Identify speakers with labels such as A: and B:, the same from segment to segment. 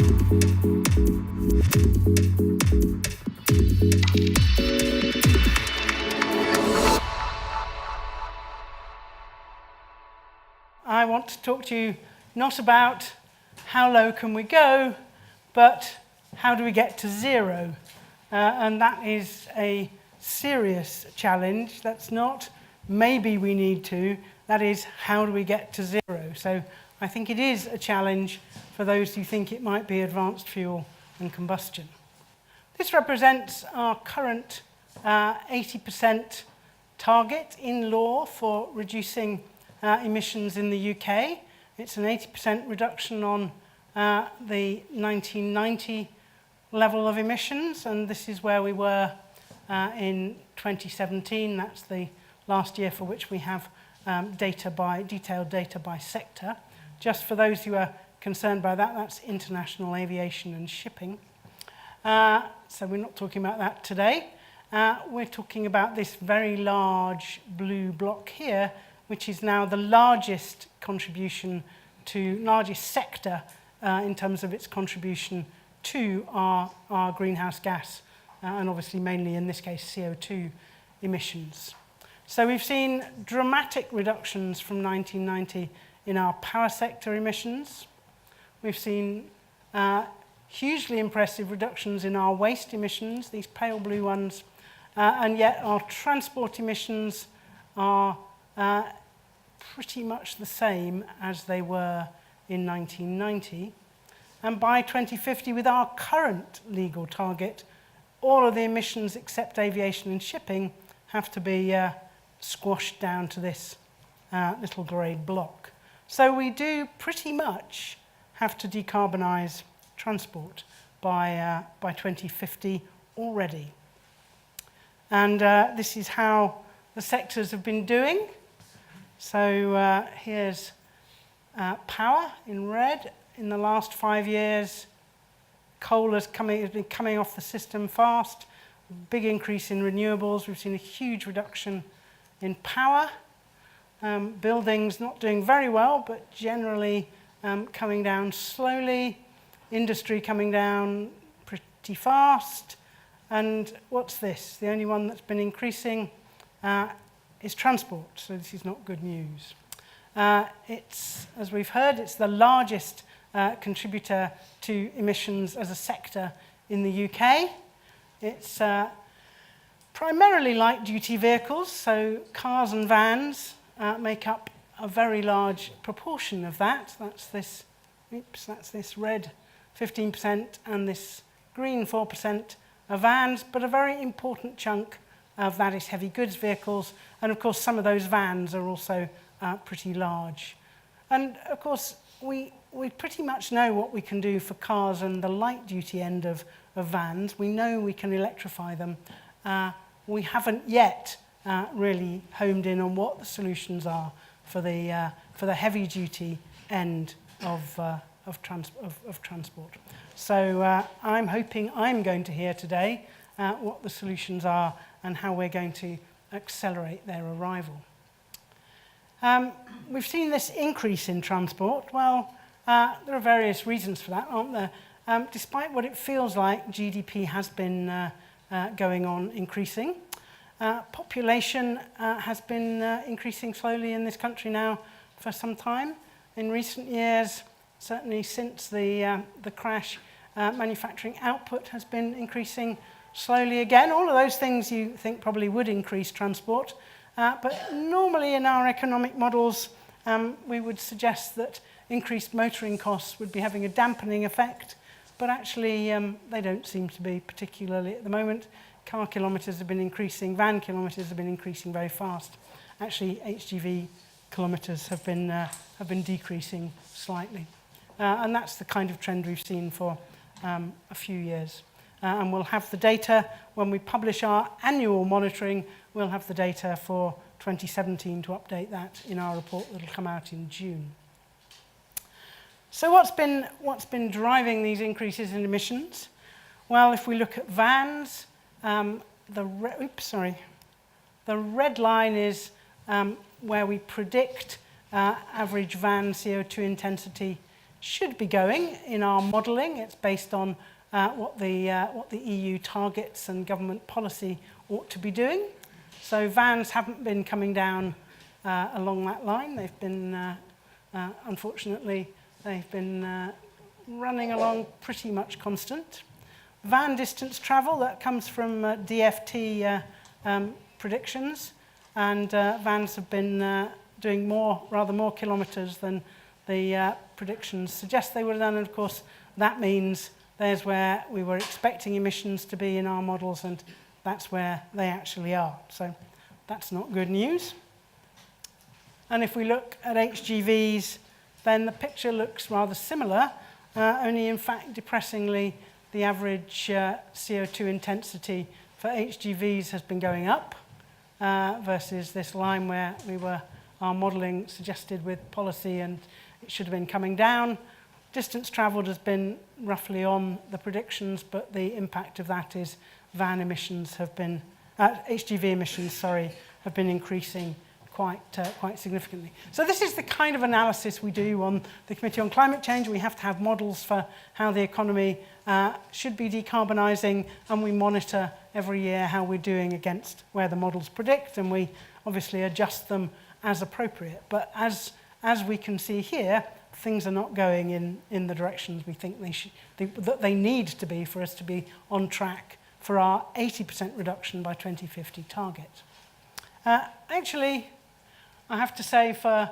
A: I want to talk to you not about how low can we go, but how do we get to zero? And that is a serious challenge. That's not maybe we need to, that is how do we get to zero? So I think it is a challenge for those who think it might be advanced fuel and combustion. This represents our current 80% target in law for reducing emissions in the UK. It's an 80% reduction on the 1990 level of emissions, and this is where we were in 2017. That's the last year for which we have detailed data by sector. Just for those who are concerned by that, that's international aviation and shipping. So we're not talking about that today. We're talking about this very large blue block here, which is now the largest sector in terms of its contribution to our greenhouse gas, and obviously mainly in this case CO2 emissions. So we've seen dramatic reductions from 1990 in our power sector emissions. We've seen hugely impressive reductions in our waste emissions, these pale blue ones, and yet our transport emissions are pretty much the same as they were in 1990. And by 2050, with our current legal target, all of the emissions except aviation and shipping have to be squashed down to this little grey block. So we do pretty much have to decarbonise transport by 2050 already. And this is how the sectors have been doing. So here's power in red. In the last 5 years, coal has been coming off the system fast. Big increase in renewables. We've seen a huge reduction in power. Buildings not doing very well, but generally coming down slowly. Industry coming down pretty fast. And what's this? The only one that's been increasing is transport, so this is not good news. It's, as we've heard, it's the largest contributor to emissions as a sector in the UK. It's primarily light-duty vehicles, so cars and vans make up a very large proportion of that. That's this red 15% and this green 4% of vans, but a very important chunk of that is heavy goods vehicles, and of course some of those vans are also pretty large. And of course we pretty much know what we can do for cars and the light duty end of vans. We know we can electrify them. We haven't yet really homed in on what the solutions are for the heavy duty end of transport. So I'm hoping I'm going to hear today what the solutions are and how we're going to accelerate their arrival. We've seen this increase in transport. Well, there are various reasons for that, aren't there? Despite what it feels like, GDP has been going on increasing. Population has been increasing slowly in this country now for some time. In recent years, certainly since the crash, manufacturing output has been increasing slowly again. All of those things you think probably would increase transport. But normally in our economic models, we would suggest that increased motoring costs would be having a dampening effect, but actually they don't seem to be particularly at the moment. Car kilometres have been increasing, van kilometres have been increasing very fast. Actually, HGV kilometres have been decreasing slightly. And that's the kind of trend we've seen for a few years. And we'll have the data when we publish our annual monitoring. We'll have the data for 2017 to update that in our report that will come out in June. So what's been driving these increases in emissions? Well, if we look at vans, the red line is where we predict average van CO2 intensity should be going in our modelling. It's based on what the EU targets and government policy ought to be doing. So vans haven't been coming down along that line. They've been, unfortunately, they've been running along pretty much constant. Van distance travel, that comes from DFT predictions, and vans have been doing rather more kilometres than the predictions suggest they would have done, and of course that means there's where we were expecting emissions to be in our models, and that's where they actually are. So that's not good news. And if we look at HGVs, then the picture looks rather similar, only in fact depressingly the average CO2 intensity for HGVs has been going up versus this line where our modelling suggested with policy and it should have been coming down. Distance travelled has been roughly on the predictions, but the impact of that is van emissions have been, HGV emissions, sorry, have been increasing quite significantly. So this is the kind of analysis we do on the Committee on Climate Change. We have to have models for how the economy should be decarbonising, and we monitor every year how we're doing against where the models predict, and we obviously adjust them as appropriate. But as we can see here, things are not going in the directions we think that they need to be for us to be on track for our 80% reduction by 2050 target. Actually, I have to say for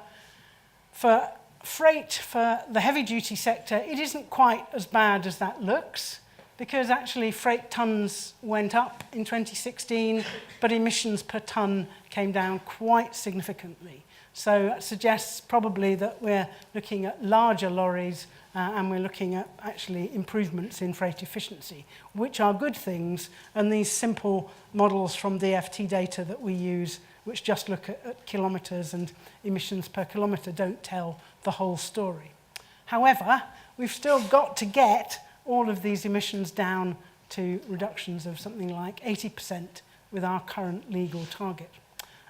A: freight, for the heavy-duty sector, it isn't quite as bad as that looks, because actually freight tonnes went up in 2016, but emissions per tonne came down quite significantly. So it suggests probably that we're looking at larger lorries and we're looking at actually improvements in freight efficiency, which are good things, and these simple models from DFT data that we use, which just look at kilometres and emissions per kilometre, don't tell the whole story. However, we've still got to get all of these emissions down to reductions of something like 80% with our current legal target.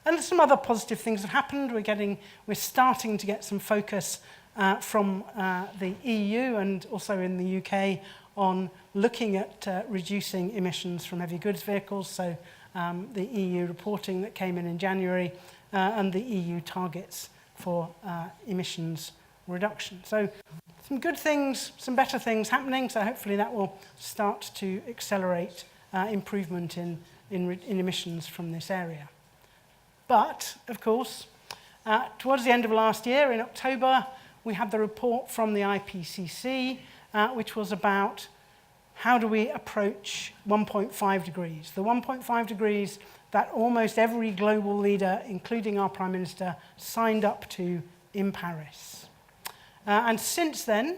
A: And some other positive things have happened. We're starting to get some focus from the EU and also in the UK on looking at reducing emissions from heavy goods vehicles. So the EU reporting that came in January and the EU targets for emissions reduction. So some good things, some better things happening. So hopefully that will start to accelerate improvement in emissions from this area. But, of course, towards the end of last year, in October, we had the report from the IPCC, which was about how do we approach 1.5 degrees. The 1.5 degrees that almost every global leader, including our Prime Minister, signed up to in Paris. And since then,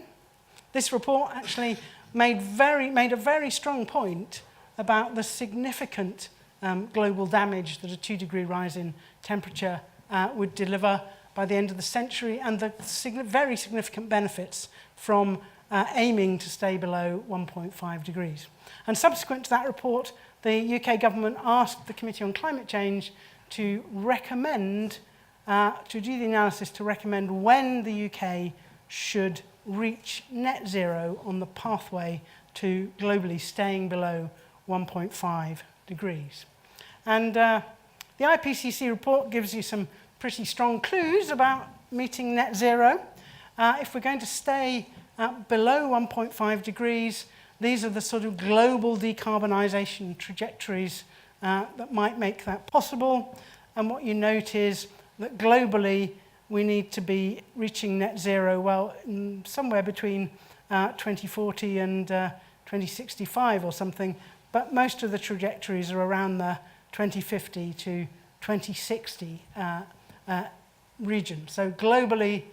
A: this report actually made a very strong point about the significant global damage that a 2-degree rise in temperature would deliver by the end of the century, and the very significant benefits from aiming to stay below 1.5 degrees. And subsequent to that report, the UK government asked the Committee on Climate Change to recommend, to do the analysis to recommend when the UK should reach net zero on the pathway to globally staying below 1.5 degrees. And the IPCC report gives you some pretty strong clues about meeting net zero. If we're going to stay below 1.5 degrees, these are the sort of global decarbonisation trajectories that might make that possible. And what you note is that globally we need to be reaching net zero, well, somewhere between 2040 and 2065 or something, but most of the trajectories are around the 2050 to 2060 region. So globally,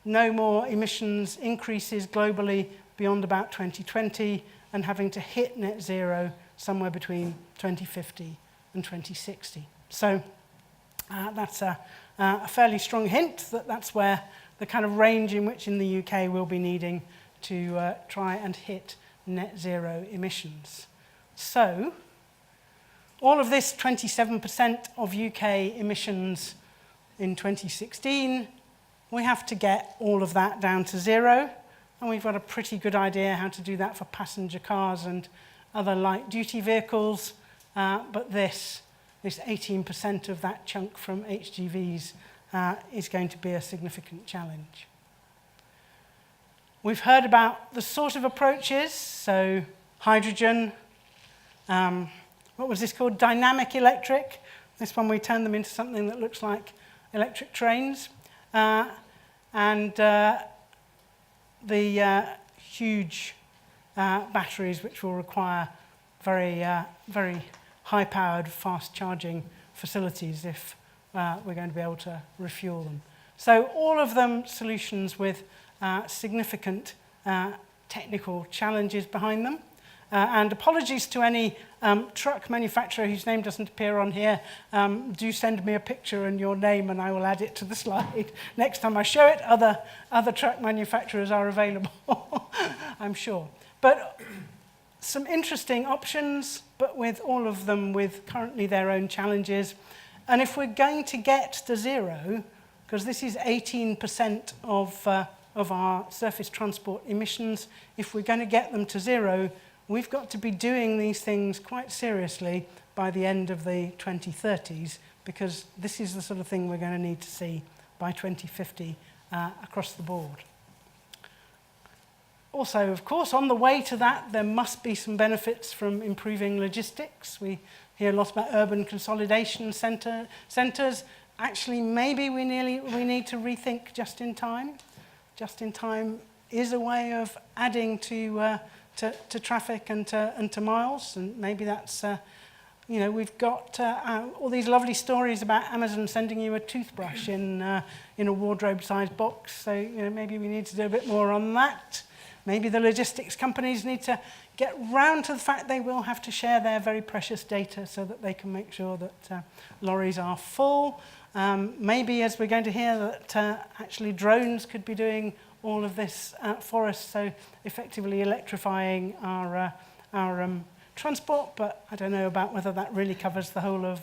A: no more emissions increases globally beyond about 2020, and having to hit net zero somewhere between 2050 and 2060. So that's a fairly strong hint that that's where the kind of range in which in the UK we'll be needing to try and hit net zero emissions. So all of this 27% of UK emissions in 2016 we have to get all of that down to zero, and we've got a pretty good idea how to do that for passenger cars and other light-duty vehicles, but this 18% of that chunk from HGVs is going to be a significant challenge. We've heard about the sort of approaches, so hydrogen, what was this called? Dynamic electric. This one we turn them into something that looks like electric trains. And the huge batteries which will require very high-powered, fast-charging facilities if we're going to be able to refuel them. So all of them solutions with significant technical challenges behind them. And apologies to any truck manufacturer whose name doesn't appear on here. Do send me a picture and your name and I will add it to the slide. Next time I show it, other truck manufacturers are available, I'm sure. But some interesting options, but with all of them with currently their own challenges. And if we're going to get to zero, because this is 18% of our surface transport emissions, if we're going to get them to zero, we've got to be doing these things quite seriously by the end of the 2030s, because this is the sort of thing we're going to need to see by 2050 across the board. Also, of course, on the way to that, there must be some benefits from improving logistics. We hear a lot about urban consolidation centres. Actually, maybe we need to rethink just-in-time. Just-in-time is a way of adding to traffic and to miles, and maybe that's, we've got all these lovely stories about Amazon sending you a toothbrush in a wardrobe-sized box, so maybe we need to do a bit more on that. Maybe the logistics companies need to get round to the fact they will have to share their very precious data so that they can make sure that lorries are full. Maybe, as we're going to hear, that actually drones could be doing all of this for us, so effectively electrifying our transport, but I don't know about whether that really covers the whole of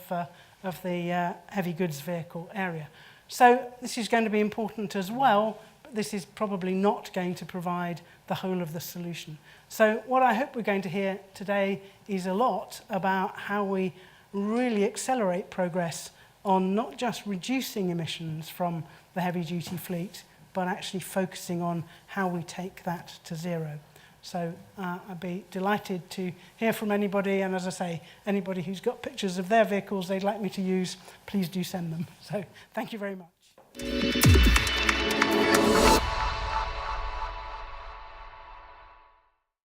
A: the heavy goods vehicle area. So this is going to be important as well, but this is probably not going to provide the whole of the solution. So what I hope we're going to hear today is a lot about how we really accelerate progress on not just reducing emissions from the heavy-duty fleet, but actually focusing on how we take that to zero. So I'd be delighted to hear from anybody, and as I say, anybody who's got pictures of their vehicles they'd like me to use, please do send them. So thank you very much.